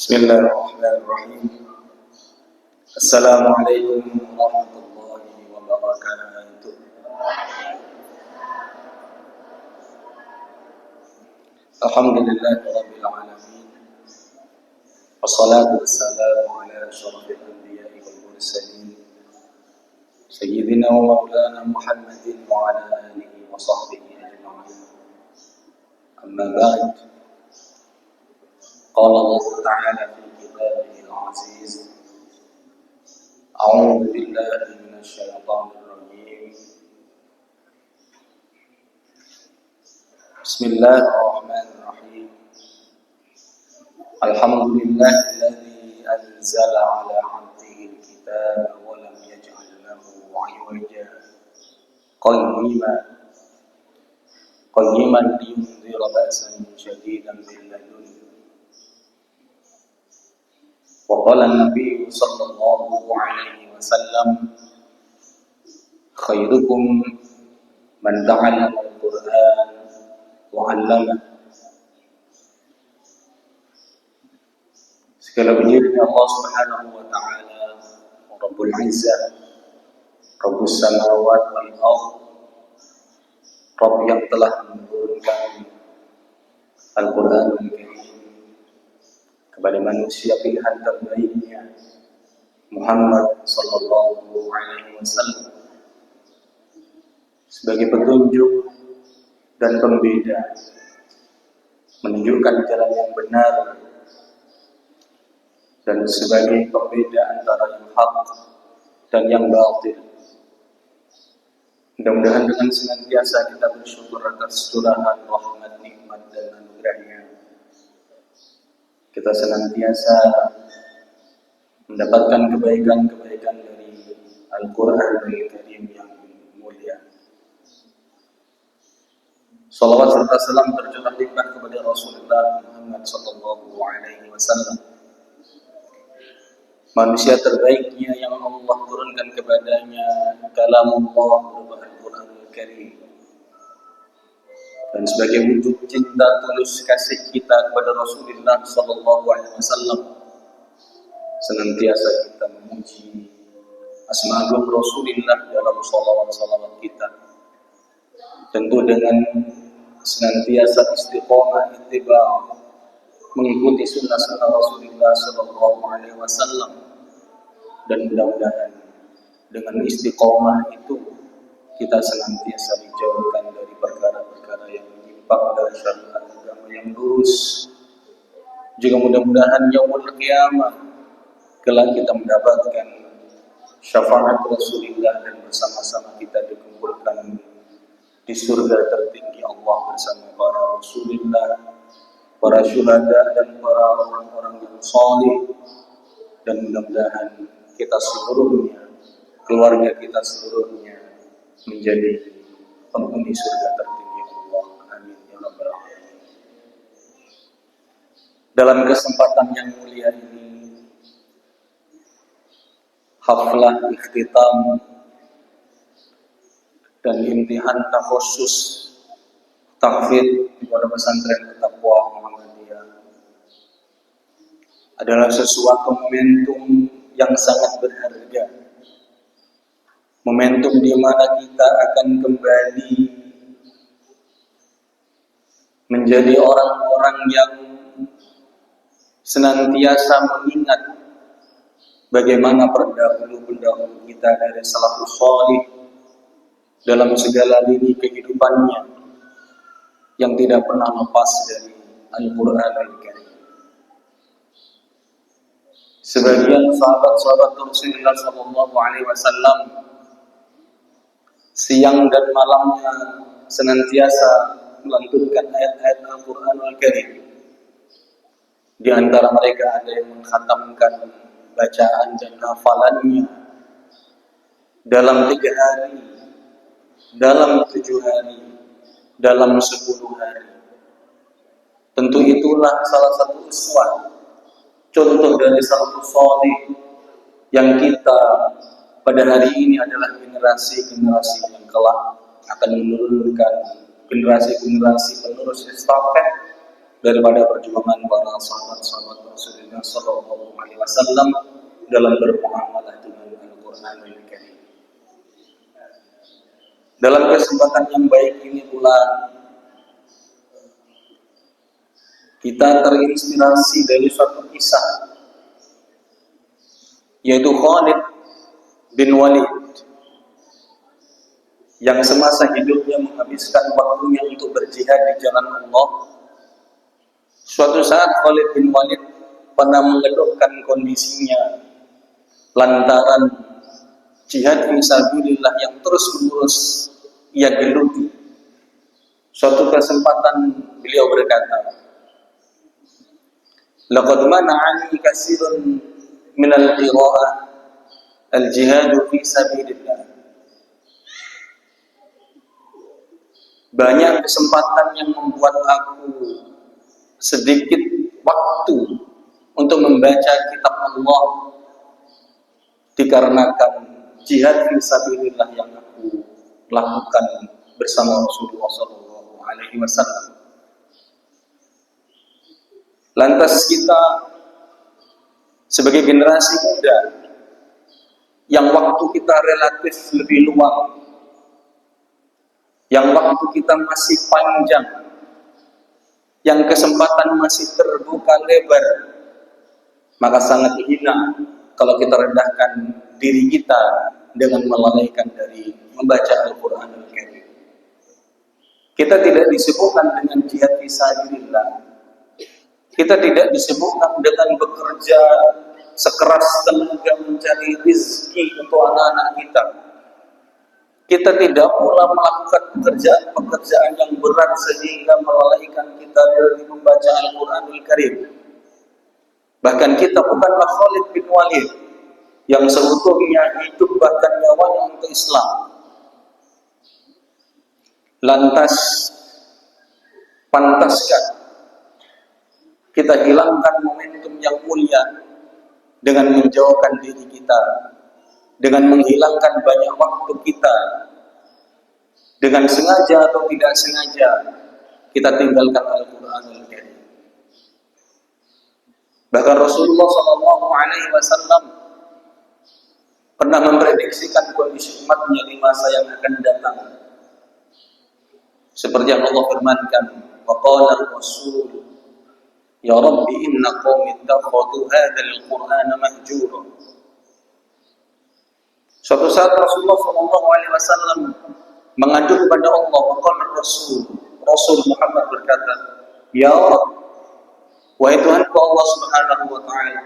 Bismillahirrahmanirrahim. Assalamualaikum warahmatullahi wabarakatuh. Alhamdulillahirabbil alamin. Wassalatu wassalamu ala asyrafil anbiya'i wal mursalin. Sayyidina wa maulana Muhammadin wa ala alihi wa sahbihi ajma'in. Amma ba'd. قال الله تعالى في كتابه العزيز أعوذ بالله من الشيطان الرجيم بسم الله الرحمن الرحيم الحمد لله الذي أنزل على عبده الكتاب ولم يجعل له عوجا قيما لينذر بأسا شديدا من لدنه وقال النبي صلى الله عليه وسلم خيركم من تعلم القرآن وعلمه. Segala puji bagi Allah Subhanahu wa taala, Rabbul Izzah, Rabbus Samawat wal Ardh, Rabb yang telah menurunkan Al-Qur'anul Karim kepada manusia pilihan terbaiknya Muhammad sallallahu alaihi wasallam sebagai petunjuk dan pembeda, menunjukkan jalan yang benar dan sebagai pembeda antara yang hak dan yang batil. Mudah-mudahan dengan senantiasa kita bersyukur atas curahan rahmat, nikmat dan anugerahnya, kita senantiasa mendapatkan kebaikan-kebaikan dari Al-Quran Al-Karim yang mulia. Salawat serta salam tercurah limpah kepada Rasulullah Muhammad sallallahu alaihi wasallam, manusia terbaiknya yang Allah turunkan kepadanya kalamullah berupa Al-Quran Al-Karim. Dan sebagai wujud cinta tulus kasih kita kepada Rasulullah sallallahu alaihi wasallam, senantiasa kita memuji asma agung Rasulullah dalam salawat-salawat kita. Tentu dengan senantiasa istiqomah ittiba, mengikuti sunnah-sunnah Rasulullah sallallahu alaihi wasallam, dan mudah-mudahan dengan istiqomah itu kita senantiasa dijauhkan dari perkara-perkara yang menyimpang dari syariat agama yang lurus. Juga mudah-mudahan yaumul qiyamah kelak kita mendapatkan syafaat Rasulullah dan bersama-sama kita dikumpulkan di surga tertinggi Allah bersama para Rasulullah, para syuhada dan para orang-orang yang salih. Dan mudah-mudahan kita seluruhnya, keluarga kita seluruhnya menjadi penghuni surga tertinggi Allah. Amin ya rabbal alamin. Dalam kesempatan yang mulia ini, haflah ikhtitam dan imtihan takhusus tahfidz di Pondok Pesantren At-Taqwa Muhammadiyah adalah sesuatu momentum yang sangat berharga. Momentum di mana kita akan kembali menjadi orang-orang yang senantiasa mengingat bagaimana pendahulu-pendahulu kita dari salafus salih dalam segala lini kehidupannya yang tidak pernah lepas dari Al-Quran Al-Karim. Sebagian sahabat-sahabat Rasulullah sallallahu alaihi wasallam siang dan malamnya senantiasa melantunkan ayat-ayat Al-Quran Al-Karim. Di antara mereka ada yang mengkhatamkan bacaan dan hafalannya dalam 3 hari, dalam 7 hari, dalam 10 hari. Tentu itulah salah satu uswah, contoh dari salafus salih yang kita pada hari ini adalah generasi-generasi yang kelak akan menurunkan generasi-generasi penerus estafet daripada perjuangan para sahabat-sahabat Rasulullah Sallallahu Alaihi Wasallam dalam bermuamalah dengan Al-Quranul Karim. Dalam kesempatan yang baik ini pula kita terinspirasi dari suatu kisah, yaitu Khalid bin Walid yang semasa hidupnya menghabiskan waktunya untuk berjihad di jalan Allah. Suatu saat Khalid bin Walid pernah mengeluhkan kondisinya lantaran jihad fisabilillah yang terus-menerus ia geluti. Suatu kesempatan beliau berkata, "Laqad mana'ani katsirun min al-qira'ah al-jihad fi sabilillah." Banyak kesempatan yang membuat aku sedikit waktu untuk membaca kitab Allah dikarenakan jihad fisabilillah yang aku lakukan bersama Rasulullah Sallallahu Alaihi Wasallam. Lantas kita sebagai generasi muda yang waktu kita relatif lebih luang, yang waktu kita masih panjang, yang kesempatan masih terbuka lebar, maka sangat hina kalau kita rendahkan diri kita dengan melalaikan dari membaca Al-Quranul Karim. Kita tidak disibukkan dengan jihad fisabilillah. Kita tidak disibukkan dengan bekerja sekeras tenaga mencari rezeki untuk anak-anak kita. Kita tidak pula melakukan pekerjaan yang berat sehingga melalaikan kita dari membaca Al-Quranul Karim. Bahkan kita bukanlah Khalid bin Walid yang seutuhnya hidup bahkan nyawanya untuk Islam. Lantas, pantaskah kita hilangkan momentum yang mulia dengan menjauhkan diri kita, dengan menghilangkan banyak waktu kita, dengan sengaja atau tidak sengaja kita tinggalkan Al-Quranul Karim. Bahkan Rasulullah Sallallahu Alaihi Wasallam pernah memprediksikan kondisi umatnya di masa yang akan datang. Seperti yang Allah firmankan, wa qala ar-rasul ya rabbi inna qaumi ittakhadhu hadzal qur'ana mahjura. Suatu saat Rasulullah Sallallahu Alaihi Wasallam mengadu kepada Allah, wa qala Rasul Muhammad berkata, ya Rabb, wahai Tuhanku Allah Subhanahu wa taala,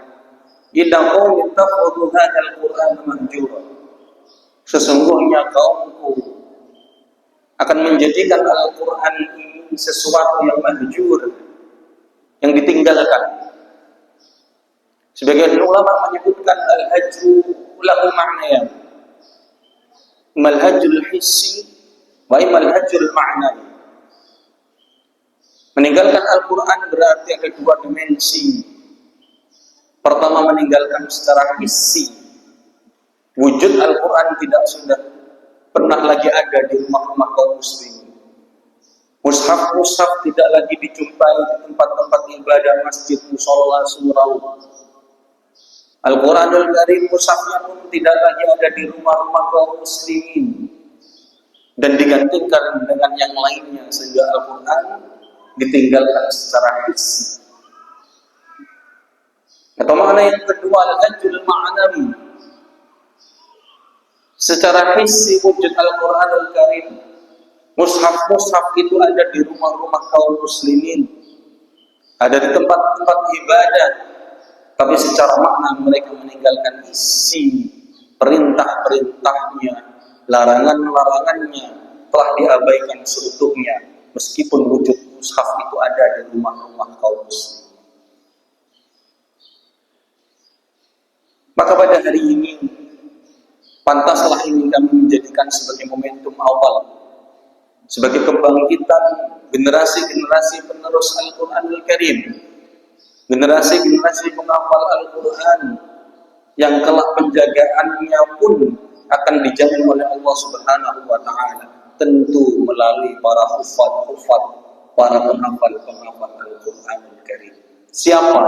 inna qaumi ittakhadhu hadzal qur'ana mahjura. Sesungguhnya kaumku akan menjadikan Al-Quran ini sesuatu yang mahjur, yang ditinggalkan. Sebagian ulama menyebutkan al-hajru lahu ma'nayan, mal-hajrul hissi wa mal-hajrul ma'nawi. Meninggalkan Al-Quran berarti ada dua dimensi. Pertama, meninggalkan secara hissi. Wujud Al-Quran tidak sudah pernah lagi ada di rumah-rumah kaum muslimin. Mushaf-mushaf tidak lagi dijumpai di tempat-tempat ibadah, masjid, musholla, surau. Al-Quranul Karim mushafnya pun tidak lagi ada di rumah-rumah kaum muslimin dan digantikan dengan yang lainnya, sehingga Al-Quran ditinggalkan secara hissi. Atau makna yang kedua, al-hajjul ma'nawi. Secara hissi wujud Al-Quranul Karim, mushaf-mushaf itu ada di rumah-rumah kaum muslimin, ada di tempat-tempat ibadah, tapi secara makna mereka meninggalkan isi perintah-perintahnya, larangan-larangannya telah diabaikan seutuhnya, meskipun wujud mushaf itu ada di rumah-rumah kaum muslimin. Maka pada hari ini pantaslah ini kami menjadikan sebagai momentum awal, sebagai kebangkitan generasi-generasi penerus Al-Quranul Karim, generasi-generasi penghafal Al-Quran yang kelak penjagaannya pun akan dijamin oleh Allah Subhanahu wa Ta'ala, tentu melalui para hufad, para penghafal Al-Quran. Al-Qur'anul Karim. Siapa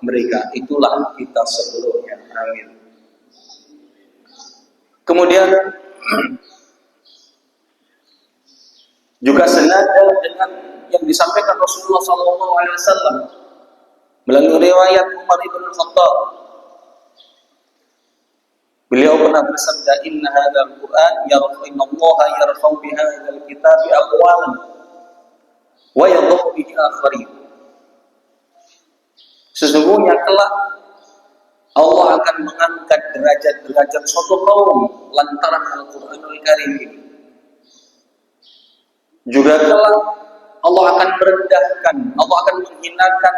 mereka? Itulah kita seluruhnya. Amin. Kemudian juga senada dengan yang disampaikan Rasulullah SAW melalui riwayat Umar bin Khattab. Beliau pernah bersabda, "Inna hadzal Qur'an yarfa'ullaha yarfa'u bi hadzal kitabi aqwaman wa yadh'u bihi akharin." Sesungguhnya kelak Allah akan mengangkat derajat-derajat suatu kaum lantaran Al-Qur'anul Karim ini. Juga kelak Allah akan merendahkan, Allah akan menghinakan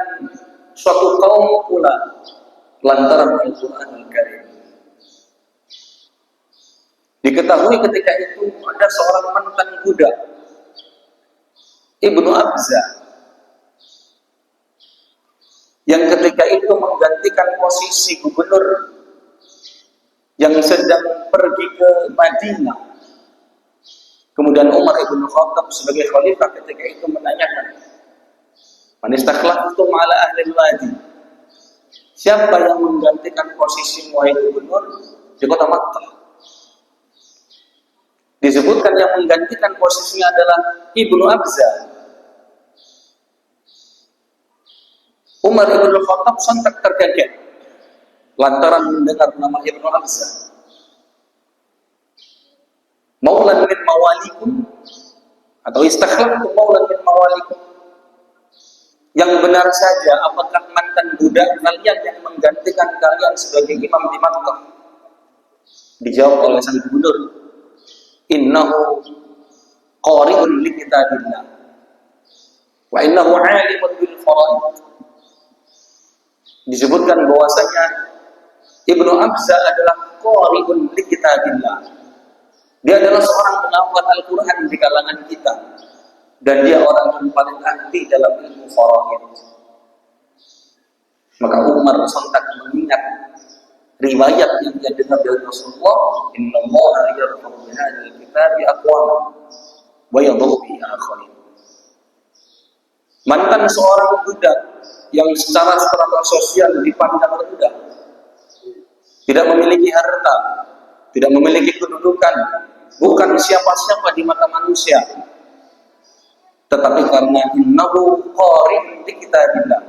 suatu kaum pula lantaran Al-Qur'anul Karim. Diketahui ketika itu ada seorang mantan budak, Ibnu Abza, yang ketika itu menggantikan posisi gubernur yang sedang pergi ke Madinah. Kemudian Umar ibn Khattab sebagai khalifah ketika itu menanyakan, "Man istakhlaftum ala ahli al-wadi?" Siapa yang menggantikan posisi wahai gubernur di kota Makkah? Disebutkan yang menggantikan posisinya adalah Ibnu Abza. Umar ibn Khattab sontak terkaget lantaran mendengar nama Ibnu Abza. Maulan min mawalikum atau istakhlaftum maulan min mawalikum. Yang benar saja, apakah mantan budak kalian yang menggantikan kalian sebagai imam di Makkah? Dijawab oleh sang gubernur, "Innahu qari'un li kitabillah wa innahu 'alimun bil faraid." Disebutkan bahwasanya Ibnu Abza adalah qari'un li kitabillah. Dia adalah seorang penghafal Al-Qur'an di kalangan kita dan dia orang yang paling ahli dalam ilmu faraid. Maka Umar sontak mengingat riwayat yang dia dengar dari Rasulullah, "Innallaha yarfa'u bi hadzal kitabi aqwaman wa yadh'u bi akharin." Mantan seorang budak yang secara strata sosial dipandang rendah, tidak memiliki harta, tidak memiliki kedudukan, bukan siapa-siapa di mata manusia, tetapi karena innahu qari'un li kitabillah,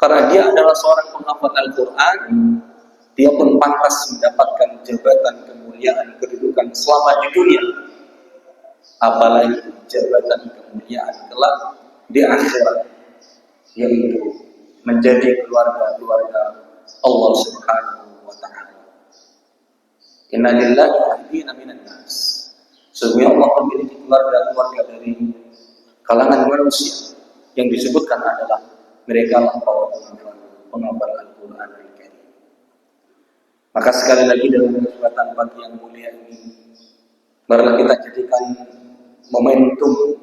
karena dia adalah seorang penghafal Al-Qur'an, dia pun pantas mendapatkan jabatan kemuliaan kedudukan selama di dunia, apalagi jabatan kemuliaan kelak di akhirat, yaitu menjadi keluarga-keluarga Allah Subhanahu wa Ta'ala. Inna lillahi ahdina minan nas. Sesungguhnya Allah memiliki keluarga-keluarga dari kalangan manusia yang disebutkan adalah mereka para penghafal Al-Qur'an Al-Karim. Maka sekali lagi dalam kesempatan pagi yang mulia ini, marilah kita jadikan momentum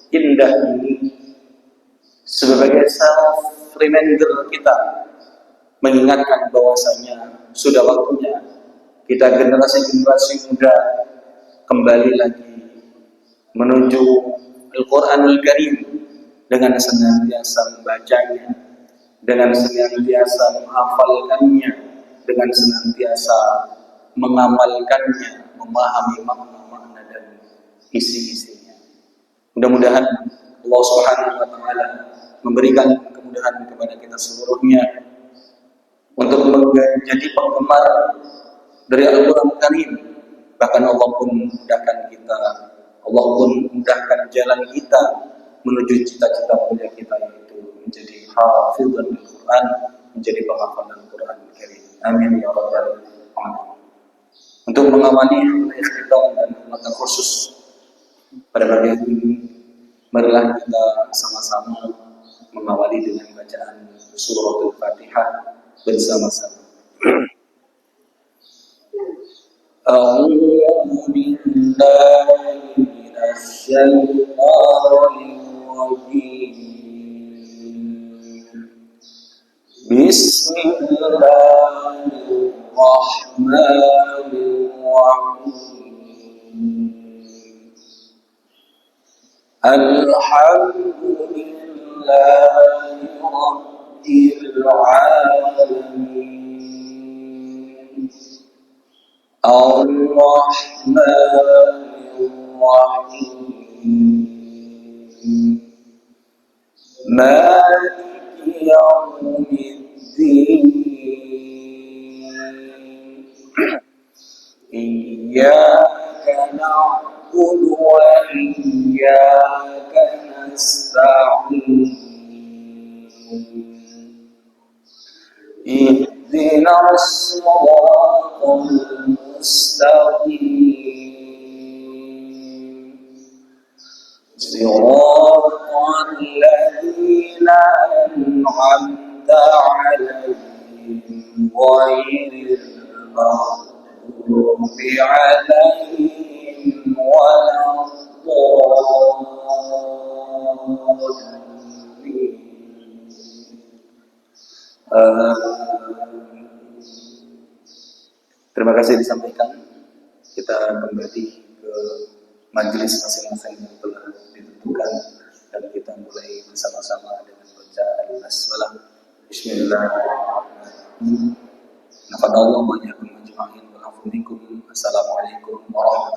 indah ini sebagai self reminder kita, mengingatkan bahwasanya sudah waktunya kita generasi-generasi muda kembali lagi menuju Al-Qur'anul Karim dengan senantiasa membacanya, dengan senantiasa menghafalkannya, dengan senantiasa mengamalkannya, memahami makna-makna dan isi-isinya. Mudah-mudahan Allah Subhanahu wa Ta'ala memberikan kemudahan kepada kita seluruhnya untuk menjadi penggemar dari Al-Qur'an Karim. Bahkan Allah pun memudahkan kita, Allah pun memudahkan jalan kita menuju cita-cita mulia kita, yaitu menjadi hafizan Al-Qur'an, menjadi penghafal Al-Qur'an Karim. Amin ya rabbal alamin. Untuk mengawali ikhtitam dan mata khusus pada pagi hari ini, marilah kita sama-sama mengawali dengan bacaan surah Al-Fatihah bersama-sama. A'udzu billahi minasy syaithanir rajim. Bismillahirrahmanirrahim. Alhamdulillah رب العالمين الرحمن الرحيم مالك يوم الدين إياك نعبد وإياك نستعين اهدنا الصراط المستقيم صراط الذين أنعمت عليهم غير المغضوب عليهم ولا الضالين. Terima kasih disampaikan. Kita kembali ke majelis masing-masing yang telah ditentukan dan kita mulai bersama-sama dengan baca al-basmalah. Bismillahirrahmanirrahim. Nafadallahu wa iyyakum ajma'in wa afu minkum. Assalamualaikum warahmatullahi wabarakatuh.